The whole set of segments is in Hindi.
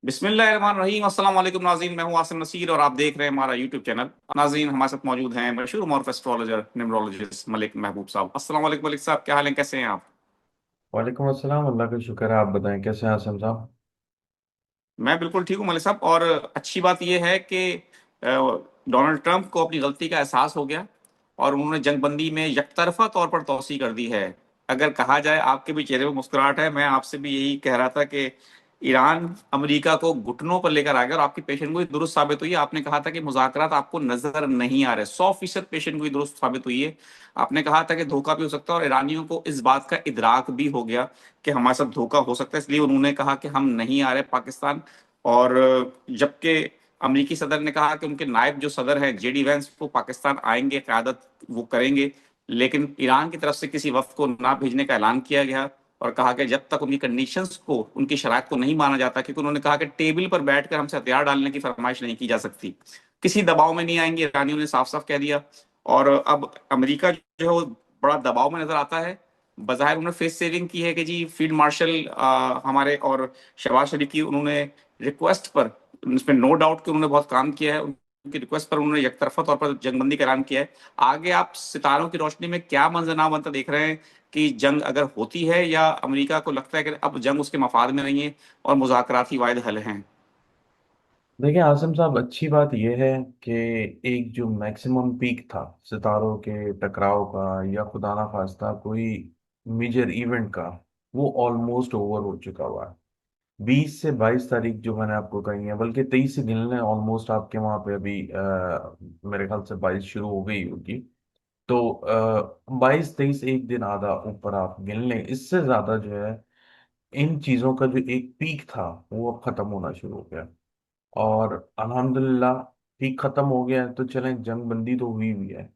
बिस्मिल्लाहिर्रहमानिर्रहीम। अस्सलाम वालेकुम नाज़रीन, मैं हूं आसिम नसीर और आप देख रहे हैं हमारा यूट्यूब चैनल। नाज़रीन, हमारे साथ मौजूद हैं मशहूर मॉरफ एस्ट्रोलॉजर न्यूमरोलॉजिस्ट मलिक महबूब साहब। अस्सलाम वालेकुम मलिक साहब, क्या हाल है, कैसे हैं आप? वालेकुम अस्सलाम। अल्लाह का शुक्र है। आप बताएं कैसे हैं आसम साहब। मैं बिल्कुल ठीक हूं मलिक साहब। और अच्छी बात यह है कि डोनाल्ड ट्रंप को अपनी गलती का एहसास हो गया और उन्होंने जंगबंदी में यकतरफा तौर पर तोसी कर दी है। अगर कहा जाए, आपके भी चेहरे पर मुस्कुराहट है, मैं आपसे भी यही कह रहा था कि ईरान अमेरिका को घुटनों पर लेकर आ गया और आपकी पेशेंट गोई दुरुस्त साबित हुई है। आपने कहा था कि मुज़ाकरात आपको नजर नहीं आ रहे, 100% पेशेंट गोई दुरुस्त साबित हुई है। आपने कहा था कि धोखा भी हो सकता है और ईरानियों को इस बात का इदराक भी हो गया कि हमारे साथ धोखा हो सकता है, इसलिए उन्होंने कहा कि हम नहीं आ रहे पाकिस्तान। और जबकि अमेरिकी सदर ने कहा कि उनके नायब जो सदर हैं जेडी वैंस, वो पाकिस्तान आएंगे, क़यादत वो करेंगे, लेकिन ईरान की तरफ से किसी वफ्द को ना भेजने का ऐलान किया गया और कहा कि जब तक उनकी कंडीशंस को, उनकी शराइत को नहीं माना जाता, क्योंकि उन्होंने कहा कि टेबल पर बैठकर हमसे हथियार डालने की फरमाइश नहीं की जा सकती, किसी दबाव में नहीं आएंगे, ईरानियों ने साफ साफ कह दिया। और अब अमेरिका जो है वो बड़ा दबाव में नजर आता है। बज़ाहिर उन्होंने फेस सेविंग की है कि जी फील्ड मार्शल हमारे और शहबाज शरीफ की उन्होंने रिक्वेस्ट पर, इसमें नो डाउट कि उन्होंने बहुत काम किया है, उनकी रिक्वेस्ट पर उन्होंने एकतरफा तौर पर जंगबंदी का ऐलान किया है। आगे आप सितारों की रोशनी में क्या मंजरनामा बनता देख रहे हैं कि जंग अगर होती है, या अमेरिका को लगता है कि अब जंग उसके मफाद में नहीं है और मुज़ाकरात ही वाहिद हल हैं? देखिए आसम साहब, अच्छी बात यह है कि एक जो मैक्सिमम पीक था सितारों के टकराव का या खुदा ना खास्ता कोई मेजर इवेंट का, वो ऑलमोस्ट ओवर हो चुका हुआ है। 20 से 22 तारीख जो मैंने आपको कही है, बल्कि 23 से गिनने ऑलमोस्ट आपके वहां पे अभी मेरे ख्याल से 22 शुरू हो गई होगी। तो 22 23 एक दिन आधा ऊपर आप गिन लें, इससे ज्यादा जो है इन चीजों का जो एक पीक था वो अब खत्म होना शुरू हो गया। और अल्हम्दुलिल्लाह पीक खत्म हो गया है, तो चलें जंग बंदी तो हुई हुई है।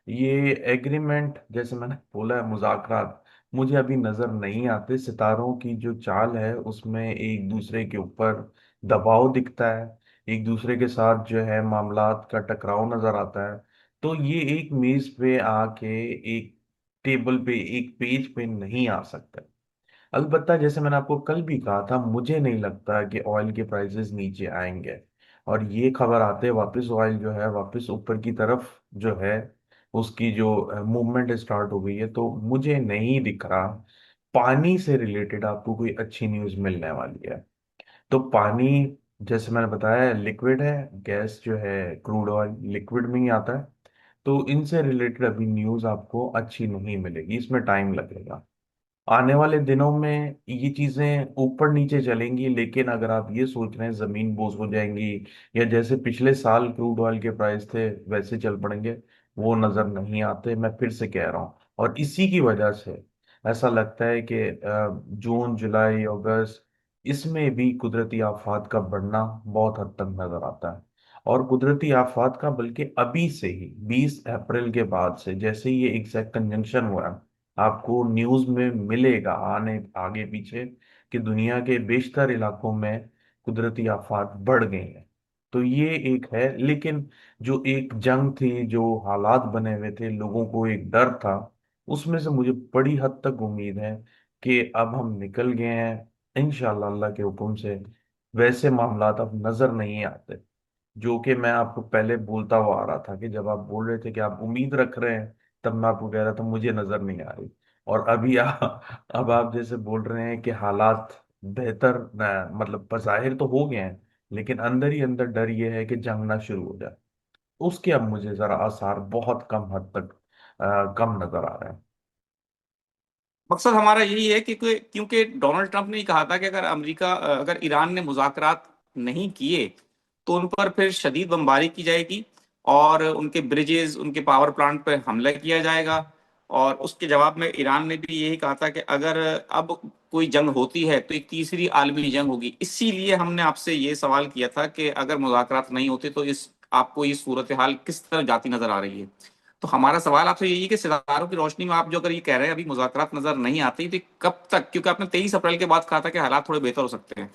ये एग्रीमेंट जैसे मैंने बोला है, मुज़ाकरात मुझे अभी नजर नहीं आते। सितारों की जो चाल है उसमें एक दूसरे के ऊपर दबाव दिखता है, एक दूसरे के साथ जो है मामलात का टकराव नजर आता है। तो ये एक मेज पे आके, एक टेबल पे, एक पेज पे नहीं आ सकता। अलबत्ता जैसे मैंने आपको कल भी कहा था, मुझे नहीं लगता कि ऑयल के प्राइसेस नीचे आएंगे। और ये खबर आते वापस ऑयल जो है वापस ऊपर की तरफ जो है उसकी जो मूवमेंट स्टार्ट हो गई है, तो मुझे नहीं दिख रहा पानी से रिलेटेड आपको कोई अच्छी न्यूज़ मिलने वाली है। तो पानी जैसे मैंने बताया लिक्विड है, गैस जो है क्रूड ऑयल लिक्विड में ही आता है। तो इनसे रिलेटेड अभी न्यूज़ आपको अच्छी नहीं मिलेगी, इसमें टाइम लगेगा। आने वाले दिनों में ये चीजें ऊपर नीचे चलेंगी, लेकिन अगर आप ये सोच रहे हैं जमीन बोझ हो जाएंगी या जैसे पिछले साल क्रूड ऑयल के प्राइस थे वैसे चल पड़ेंगे, वो नजर नहीं आते। मैं फिर से कह रहा हूँ, और इसी की वजह से ऐसा लगता है कि जून जुलाई अगस्त इसमें भी कुदरती आफात का बढ़ना बहुत हद तक नजर आता है। और कुदरती आफात का बल्कि अभी से ही 20 अप्रैल के बाद से जैसे ही ये एग्जैक्ट कंजंक्शन हुआ है, आपको न्यूज में मिलेगा आने आगे पीछे कि दुनिया के बेशतर इलाकों में कुदरती आफात बढ़ गई हैं। तो ये एक है, लेकिन जो एक जंग थी, जो हालात बने हुए थे, लोगों को एक डर था, उसमें से मुझे बड़ी हद तक उम्मीद है कि अब हम निकल गए हैं इंशाअल्लाह अल्लाह के हुक्म से। वैसे मामलात अब नजर नहीं आते, जो कि मैं आपको पहले बोलता हुआ आ रहा था कि जब आप बोल रहे थे कि आप उम्मीद रख रहे हैं, तब मैं आपको कह रहा था मुझे नजर नहीं आ रही। और अभी अब आप जैसे बोल रहे हैं कि हालात बेहतर मतलब बज़ाहिर तो हो गए हैं, लेकिन अंदर ही अंदर डर ये है कि जंग ना शुरू हो जाए। उसके अब मुझे जरा आसार बहुत कम हद तक कम नजर आ रहे हैं। मकसद हमारा यही है कि क्योंकि डोनाल्ड ट्रंप ने ही कहा था कि अगर ईरान ने मुज़ाकरात नहीं किए तो उन पर फिर शदीद बमबारी की जाएगी और उनके ब्रिजेस, उनके पावर प्लांट पर हमला किया जाएगा। और उसके जवाब में ईरान ने भी यही कहा था कि अगर अब कोई जंग होती है तो एक तीसरी आलमी जंग होगी। इसीलिए हमने आपसे ये सवाल किया था कि अगर मुज़ाकरात नहीं होते तो इस आपको ये सूरत हाल किस तरह जाती नजर आ रही है। तो हमारा सवाल आपसे यही है कि सितारों की रोशनी में आप जो अगर ये कह रहे हैं अभी मुज़ाकरात नजर नहीं आती, तो कब तक? क्योंकि आपने 23 अप्रैल के बाद कहा था कि हालात थोड़े बेहतर हो सकते हैं।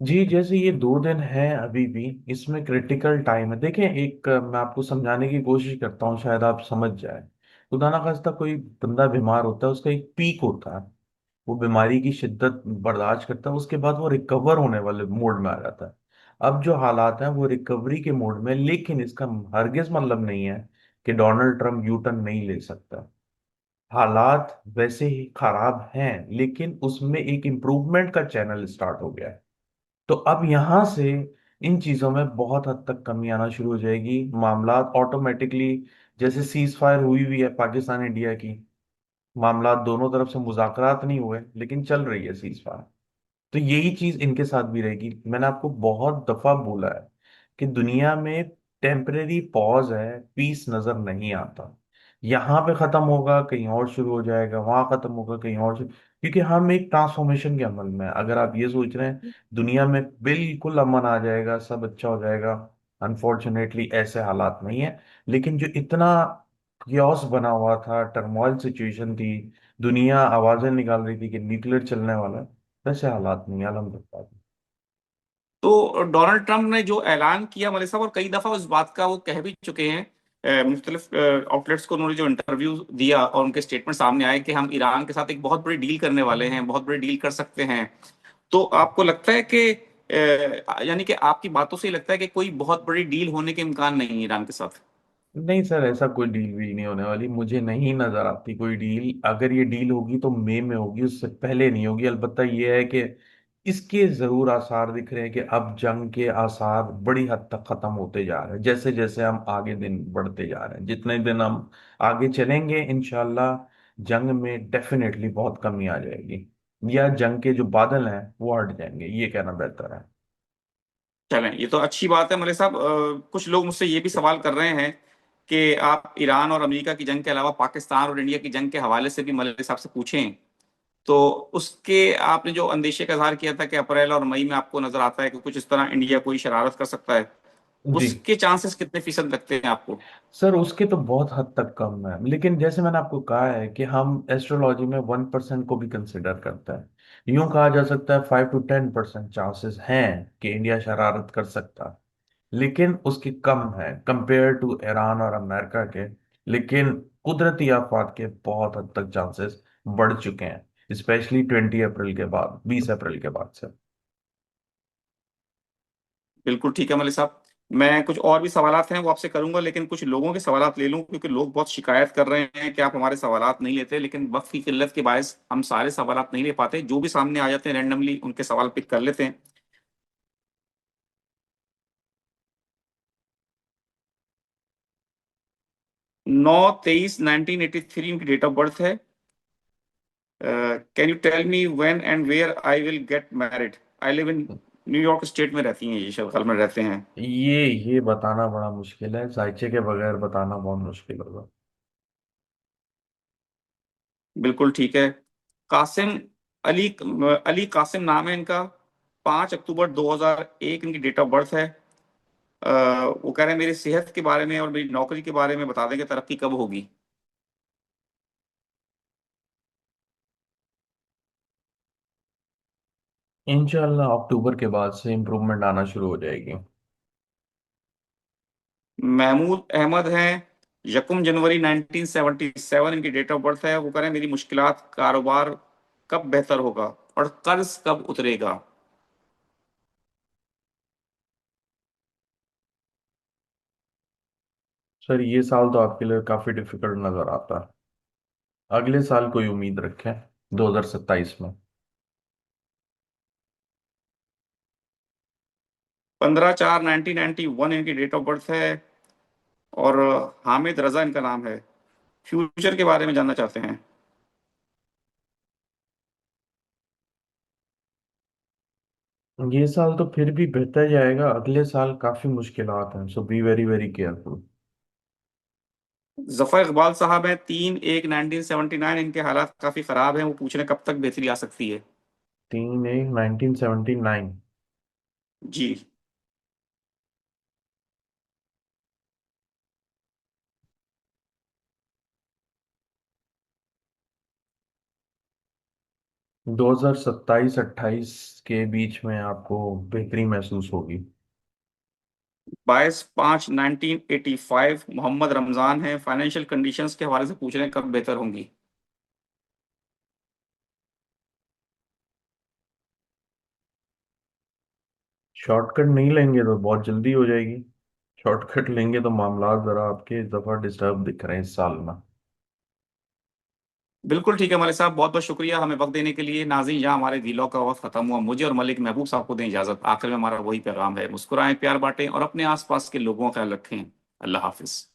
जी, जैसे ये 2 दिन है अभी भी, इसमें क्रिटिकल टाइम है। देखें, एक मैं आपको समझाने की कोशिश करता हूँ, शायद आप समझ जाए। खुदा ना खास्ता कोई बंदा बीमार होता है, उसका एक पीक होता है। वो बीमारी की शिद्दत बर्दाश्त करता है, उसके बाद वो रिकवर होने वाले मोड में आ जाता है। अब जो हालात हैं वो रिकवरी के मोड में, लेकिन इसका हरगिज मतलब नहीं है कि डोनाल्ड ट्रंप यू टर्न नहीं ले सकता। हालात वैसे ही खराब हैं, लेकिन उसमें एक इम्प्रूवमेंट का चैनल स्टार्ट हो गया है। तो अब यहां से इन चीजों में बहुत हद तक कमी आना शुरू हो जाएगी, मामला ऑटोमेटिकली। जैसे सीज फायर हुई हुई है पाकिस्तान इंडिया की, मामला दोनों तरफ से मुज़ाकरात नहीं हुए लेकिन चल रही है सीज फायर। तो यही चीज इनके साथ भी रहेगी। मैंने आपको बहुत दफा बोला है कि दुनिया में टेम्परेरी पॉज है, पीस नजर नहीं आता। यहाँ पे खत्म होगा कहीं और शुरू हो जाएगा, वहां खत्म होगा कहीं और शुरू। क्योंकि हम एक ट्रांसफॉर्मेशन के अमल में हैं। अगर आप ये सोच रहे हैं दुनिया में बिल्कुल अमन आ जाएगा, सब अच्छा हो जाएगा, अनफॉर्चुनेटली ऐसे हालात नहीं है। लेकिन जो इतना क्योस बना हुआ था, टर्मोइल सिचुएशन थी, दुनिया आवाजें निकाल रही थी कि न्यूक्लियर चलने वाला है, वैसे हालात नहीं है अल्हम्दुलिल्लाह। तो डोनाल्ड ट्रंप ने जो ऐलान किया मलिक साहब, और कई दफा उस बात का वो कह भी चुके हैं, मुख्तलिफ आउटलेट्स को उन्होंने जो इंटरव्यू दिया और उनके स्टेटमेंट सामने आए कि हम ईरान के साथ एक बहुत बड़ी डील करने वाले हैं, बहुत बड़ी डील कर सकते हैं। तो आपको लगता है कि यानी कि आपकी बातों से ही लगता है कि कोई बहुत बड़ी डील होने के इम्कान नहीं है ईरान के साथ? नहीं सर, ऐसा कोई डील वील नहीं होने वाली, मुझे नहीं नजर आती कोई डील। अगर ये डील होगी तो मई में होगी, उससे पहले नहीं होगी। अलबत्ता ये है कि इसके जरूर आसार दिख रहे हैं कि अब जंग के आसार बड़ी हद तक खत्म होते जा रहे हैं। जैसे जैसे हम आगे दिन बढ़ते जा रहे हैं, जितने दिन हम आगे चलेंगे इंशाल्लाह जंग में डेफिनेटली बहुत कमी आ जाएगी, या जंग के जो बादल हैं वो हट जाएंगे, ये कहना बेहतर है। चलें, ये तो अच्छी बात है मलिक साहब। कुछ लोग मुझसे ये भी सवाल कर रहे हैं कि आप ईरान और अमेरिका की जंग के अलावा पाकिस्तान और इंडिया की जंग के हवाले से भी मलिक साहब से पूछें। तो उसके आपने जो अंदेशे का इजहार किया था कि अप्रैल और मई में आपको नजर आता है कि कुछ इस तरह इंडिया कोई शरारत कर सकता है, जी उसके चांसेस कितने फीसद लगते हैं आपको? सर, उसके तो बहुत हद तक कम है, लेकिन जैसे मैंने आपको कहा है कि हम एस्ट्रोलॉजी में 1% को भी कंसिडर करते हैं। यूं कहा जा सकता है 5 to 10% चांसेस हैं कि इंडिया शरारत कर सकता है, लेकिन उसके कम है कंपेयर टू ईरान और अमेरिका के। लेकिन कुदरती आफात के बहुत हद तक चांसेस बढ़ चुके हैं, स्पेशली 20 अप्रैल के बाद, 20 अप्रैल के बाद से। बिल्कुल ठीक है मलिक साहब। मैं कुछ और भी सवालात हैं वो आपसे करूंगा, लेकिन कुछ लोगों के सवालात ले लूं, क्योंकि लोग बहुत शिकायत कर रहे हैं कि आप हमारे सवालात नहीं लेते। लेकिन वक्त की किल्लत के बायस हम सारे सवालात नहीं ले पाते, जो भी सामने आ जाते हैं रैंडमली उनके सवाल पिक कर लेते हैं। 9/23/1983 इनकी डेट ऑफ बर्थ है। Can you tell me when and where I will get married? I live in New York state में रहती हैं, ये शलगल में रहते हैं। ये बताना बड़ा मुश्किल है, जायचे के बगैर बताना बहुत मुश्किल होगा। बिल्कुल ठीक है। कासिम अली, अली कासिम नाम है इनका। 5 अक्टूबर 2001 इनकी डेट ऑफ बर्थ है। अ, वो कह रहे हैं मेरी सेहत के बारे में और मेरी नौकरी के बारे में बता दें कि तरक्की कब होगी। इंशाल्लाह अक्टूबर के बाद से इम्प्रूवमेंट आना शुरू हो जाएगी। महमूद अहमद हैं। 1 जनवरी 1977 इनकी डेट ऑफ बर्थ है। वो कह रहे हैं मेरी मुश्किलात कारोबार कब बेहतर होगा और कर्ज कब उतरेगा। सर ये साल तो आपके लिए काफी डिफिकल्ट नजर आता है, अगले साल कोई उम्मीद रखें 2027 में। 15/4/1991 इनकी डेट ऑफ बर्थ है। और हामिद रजा इनका नाम है। फ्यूचर के बारे में जानना चाहते हैं। ये साल तो फिर भी बेहतर जाएगा, अगले साल काफी मुश्किलात हैं, so be very very careful. Zafar Iqbal साहब हैं। 3/1/1979 इनके हालात काफी खराब हैं, वो पूछ रहे हैं कब तक बेहतरी आ सकती है। 3/1/1979। जी। 2027-28 के बीच में आपको बेहतरी महसूस होगी। 22/5/1985 मोहम्मद रमजान हैं। फाइनेंशियल कंडीशंस के हवाले से पूछ रहे हैं कब बेहतर होंगी। शॉर्टकट नहीं लेंगे तो बहुत जल्दी हो जाएगी। शॉर्टकट लेंगे तो मामला जरा आपके इस दफा डिस्टर्ब दिख रहे हैं इस साल में। बिल्कुल ठीक है मलिक साहब, बहुत बहुत शुक्रिया हमें वक्त देने के लिए। नाज़रीन, यहाँ हमारे व्लॉग का वक्त खत्म हुआ। मुझे और मलिक महबूब साहब को दें इजाजत। आखिर में हमारा वही पैगाम है, मुस्कुराएं, प्यार बांटें और अपने आसपास के लोगों का ख्याल रखें। अल्लाह हाफिज।